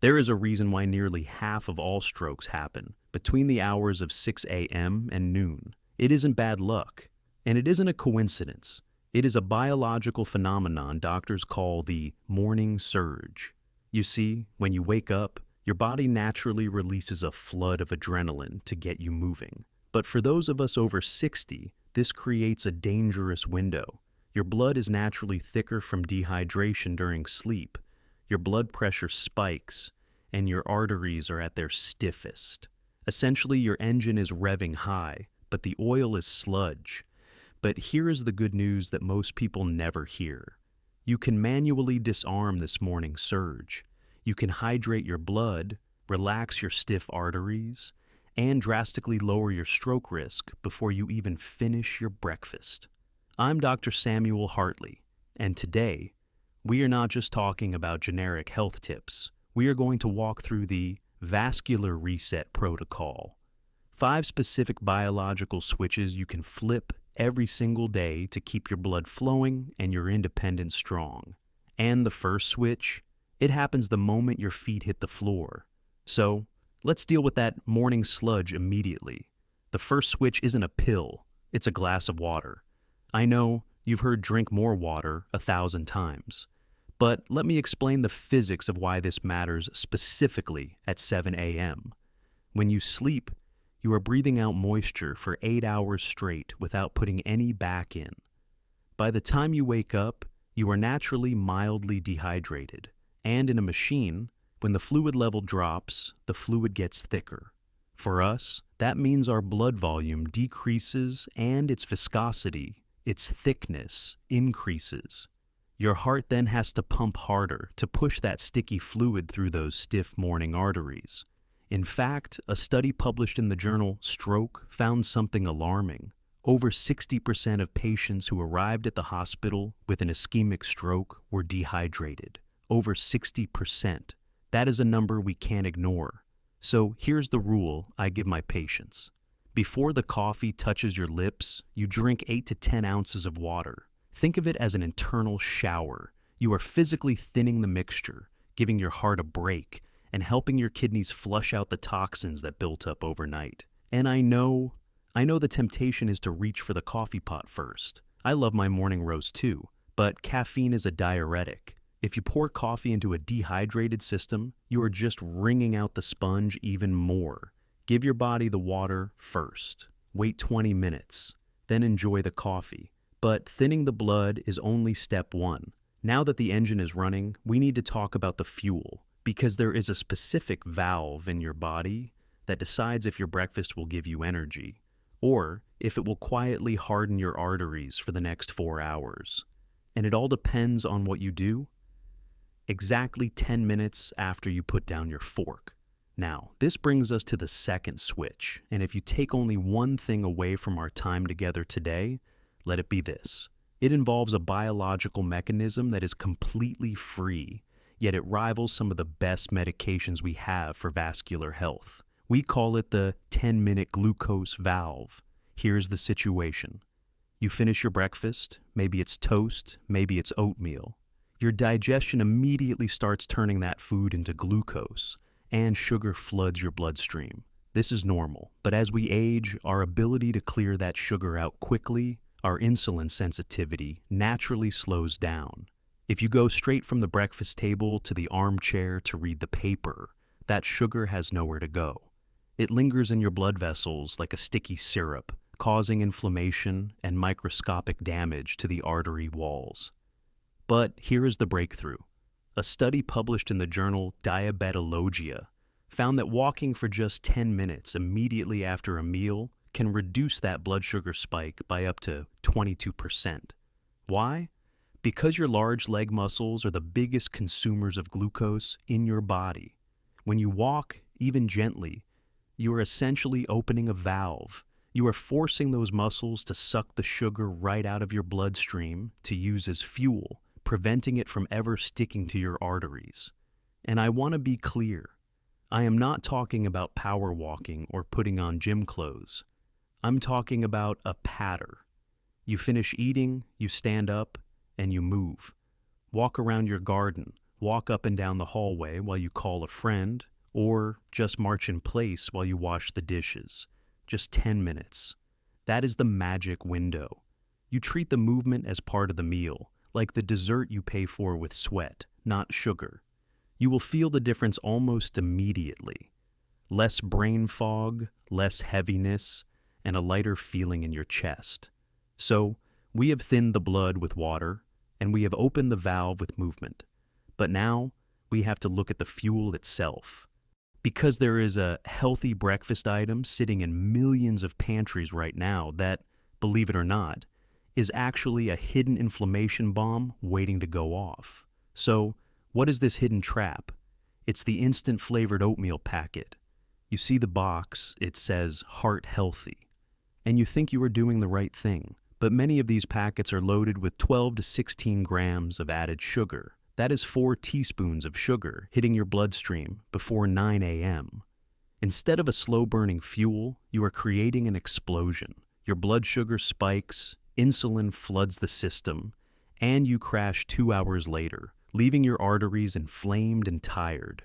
There is a reason why nearly half of all strokes happen between the hours of 6 a.m. and noon. It isn't bad luck, and it isn't a coincidence. It is a biological phenomenon doctors call the morning surge. You see, when you wake up, your body naturally releases a flood of adrenaline to get you moving. But for those of us over 60, this creates a dangerous window. Your blood is naturally thicker from dehydration during sleep. Your blood pressure spikes, and your arteries are at their stiffest. Essentially, your engine is revving high, but the oil is sludge. But here is the good news that most people never hear. You can manually disarm this morning surge. You can hydrate your blood, relax your stiff arteries, and drastically lower your stroke risk before you even finish your breakfast. I'm Dr. Samuel Hartley, and today, we are not just talking about generic health tips. We are going to walk through the Vascular Reset Protocol. 5 specific biological switches you can flip every single day to keep your blood flowing and your independence strong. And the first switch, it happens the moment your feet hit the floor. So, let's deal with that morning sludge immediately. The first switch isn't a pill, it's a glass of water. I know you've heard drink more water 1,000 times. But let me explain the physics of why this matters specifically at 7 a.m. When you sleep, you are breathing out moisture for 8 hours straight without putting any back in. By the time you wake up, you are naturally mildly dehydrated. And in a machine, when the fluid level drops, the fluid gets thicker. For us, that means our blood volume decreases and its viscosity, its thickness, increases. Your heart then has to pump harder to push that sticky fluid through those stiff morning arteries. In fact, a study published in the journal Stroke found something alarming. Over 60% of patients who arrived at the hospital with an ischemic stroke were dehydrated. Over 60%. That is a number we can't ignore. So here's the rule I give my patients. Before the coffee touches your lips, you drink 8 to 10 ounces of water. Think of it as an internal shower. You are physically thinning the mixture, giving your heart a break, and helping your kidneys flush out the toxins that built up overnight. And I know the temptation is to reach for the coffee pot first. I love my morning roast too, but caffeine is a diuretic. If you pour coffee into a dehydrated system, you are just wringing out the sponge even more. Give your body the water first. Wait 20 minutes, then enjoy the coffee. But thinning the blood is only step 1. Now that the engine is running, we need to talk about the fuel, because there is a specific valve in your body that decides if your breakfast will give you energy, or if it will quietly harden your arteries for the next 4 hours. And it all depends on what you do exactly 10 minutes after you put down your fork. Now, this brings us to the second switch, and if you take only one thing away from our time together today, let it be this. It involves a biological mechanism that is completely free, yet it rivals some of the best medications we have for vascular health. We call it the 10-minute glucose valve. Here's the situation. You finish your breakfast, maybe it's toast, maybe it's oatmeal. Your digestion immediately starts turning that food into glucose, and sugar floods your bloodstream. This is normal, but as we age, our ability to clear that sugar out quickly, our insulin sensitivity, naturally slows down. If you go straight from the breakfast table to the armchair to read the paper, that sugar has nowhere to go. It lingers in your blood vessels like a sticky syrup, causing inflammation and microscopic damage to the artery walls. But here is the breakthrough. A study published in the journal Diabetologia found that walking for just 10 minutes immediately after a meal can reduce that blood sugar spike by up to 22%. Why? Because your large leg muscles are the biggest consumers of glucose in your body. When you walk, even gently, you are essentially opening a valve. You are forcing those muscles to suck the sugar right out of your bloodstream to use as fuel, preventing it from ever sticking to your arteries. And I want to be clear. I am not talking about power walking or putting on gym clothes. I'm talking about a patter. You finish eating, you stand up, and you move. Walk around your garden, walk up and down the hallway while you call a friend, or just march in place while you wash the dishes. Just 10 minutes. That is the magic window. You treat the movement as part of the meal, like the dessert you pay for with sweat, not sugar. You will feel the difference almost immediately. Less brain fog, less heaviness, and a lighter feeling in your chest. So, we have thinned the blood with water, and we have opened the valve with movement. But now, we have to look at the fuel itself. Because there is a healthy breakfast item sitting in millions of pantries right now that, believe it or not, is actually a hidden inflammation bomb waiting to go off. So, what is this hidden trap? It's the instant flavored oatmeal packet. You see the box, it says heart healthy. And you think you are doing the right thing, but many of these packets are loaded with 12 to 16 grams of added sugar. That is 4 teaspoons of sugar hitting your bloodstream before 9 a.m. Instead of a slow-burning fuel, you are creating an explosion. Your blood sugar spikes, insulin floods the system, and you crash 2 hours later, leaving your arteries inflamed and tired.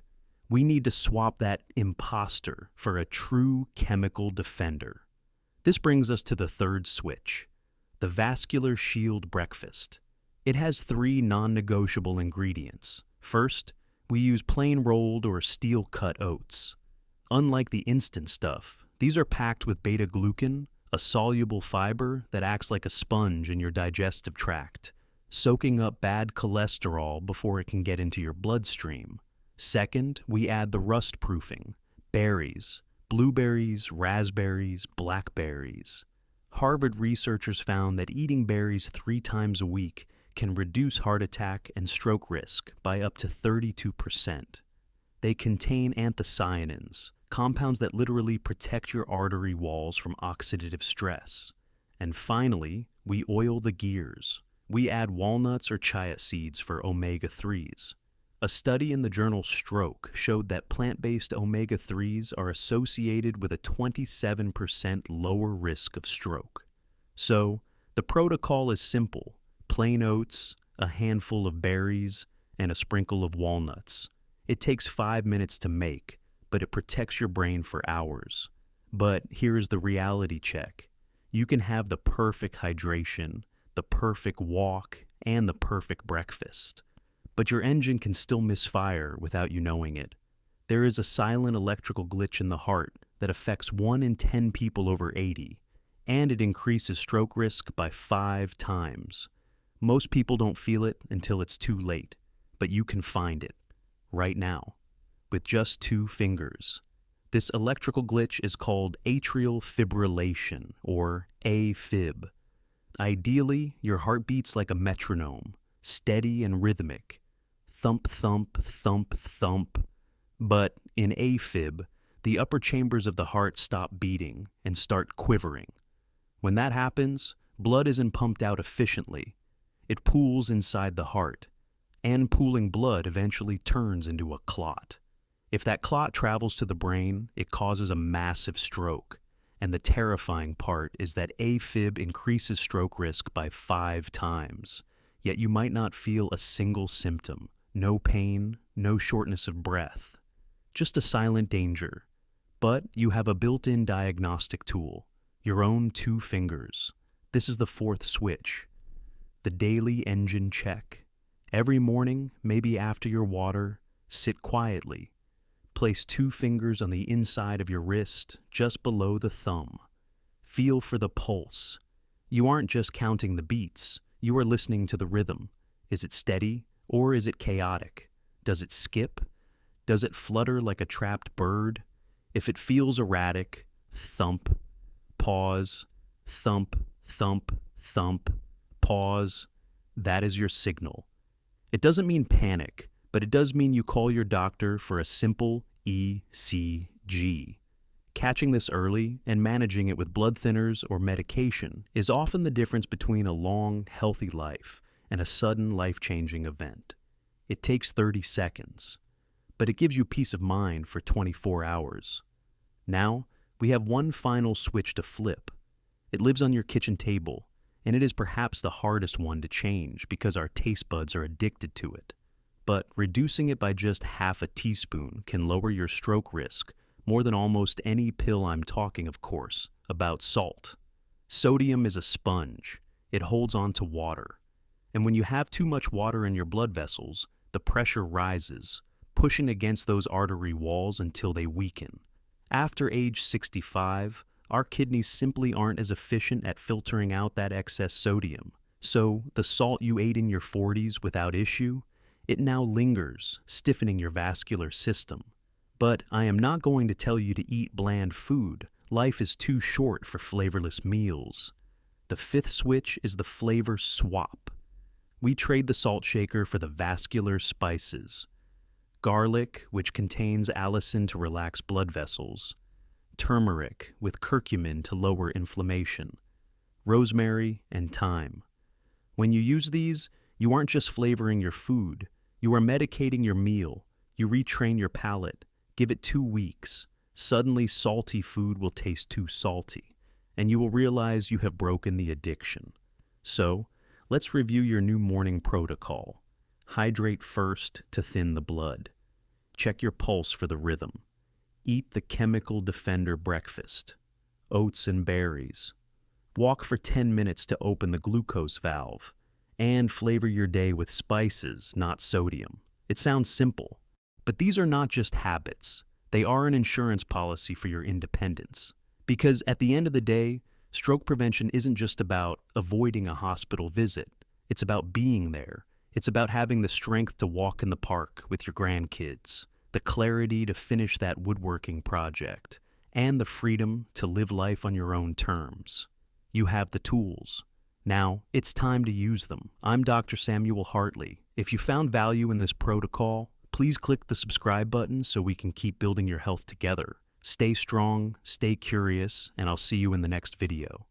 We need to swap that imposter for a true chemical defender. This brings us to the third switch, the vascular shield breakfast. It has 3 non-negotiable ingredients. First, we use plain rolled or steel-cut oats. Unlike the instant stuff, these are packed with beta-glucan, a soluble fiber that acts like a sponge in your digestive tract, soaking up bad cholesterol before it can get into your bloodstream. Second, we add the rust-proofing, berries, blueberries, raspberries, blackberries. Harvard researchers found that eating berries 3 times a week can reduce heart attack and stroke risk by up to 32%. They contain anthocyanins, compounds that literally protect your artery walls from oxidative stress. And finally, we oil the gears. We add walnuts or chia seeds for omega-3s. A study in the journal Stroke showed that plant-based omega-3s are associated with a 27% lower risk of stroke. So, the protocol is simple. Plain oats, a handful of berries, and a sprinkle of walnuts. It takes 5 minutes to make, but it protects your brain for hours. But here is the reality check. You can have the perfect hydration, the perfect walk, and the perfect breakfast. But your engine can still misfire without you knowing it. There is a silent electrical glitch in the heart that affects 1 in 10 people over 80, and it increases stroke risk by 5 times. Most people don't feel it until it's too late, but you can find it, right now, with just 2 fingers. This electrical glitch is called atrial fibrillation, or A-Fib. Ideally, your heart beats like a metronome, steady and rhythmic. Thump, thump, thump, thump. But in A-Fib, the upper chambers of the heart stop beating and start quivering. When that happens, blood isn't pumped out efficiently. It pools inside the heart, and pooling blood eventually turns into a clot. If that clot travels to the brain, it causes a massive stroke. And the terrifying part is that A-Fib increases stroke risk by 5 times. Yet you might not feel a single symptom. No pain, no shortness of breath. Just a silent danger. But you have a built-in diagnostic tool. Your own 2 fingers. This is the 4th switch. The daily engine check. Every morning, maybe after your water, sit quietly. Place 2 fingers on the inside of your wrist, just below the thumb. Feel for the pulse. You aren't just counting the beats, you are listening to the rhythm. Is it steady, or is it chaotic? Does it skip? Does it flutter like a trapped bird? If it feels erratic, thump, pause, thump, thump, thump, pause. That is your signal. It doesn't mean panic, but it does mean you call your doctor for a simple ECG. Catching this early and managing it with blood thinners or medication is often the difference between a long, healthy life and a sudden life-changing event. It takes 30 seconds, but it gives you peace of mind for 24 hours. Now, we have one final switch to flip. It lives on your kitchen table, and it is perhaps the hardest one to change because our taste buds are addicted to it. but reducing it by just half a teaspoon can lower your stroke risk more than almost any pill. I'm talking, of course, about salt. Sodium is a sponge. It holds on to water. And when you have too much water in your blood vessels, the pressure rises, pushing against those artery walls until they weaken. After age 65, our kidneys simply aren't as efficient at filtering out that excess sodium. So the salt you ate in your 40s without issue, it now lingers, stiffening your vascular system. But I am not going to tell you to eat bland food. Life is too short for flavorless meals. The fifth switch is the flavor swap. We trade the salt shaker for the vascular spices. Garlic, which contains allicin to relax blood vessels. Turmeric, with curcumin to lower inflammation. Rosemary and thyme. When you use these, you aren't just flavoring your food. You are medicating your meal. You retrain your palate. Give it 2 weeks. Suddenly, salty food will taste too salty, and you will realize you have broken the addiction. So, let's review your new morning protocol. Hydrate first to thin the blood. Check your pulse for the rhythm. Eat the chemical defender breakfast. Oats and berries. Walk for 10 minutes to open the glucose valve. And flavor your day with spices, not sodium. It sounds simple, but these are not just habits. They are an insurance policy for your independence. Because at the end of the day, stroke prevention isn't just about avoiding a hospital visit. It's about being there. It's about having the strength to walk in the park with your grandkids, the clarity to finish that woodworking project, and the freedom to live life on your own terms. You have the tools. Now, it's time to use them. I'm Dr. Samuel Hartley. If you found value in this protocol, please click the subscribe button so we can keep building your health together. Stay strong, stay curious, and I'll see you in the next video.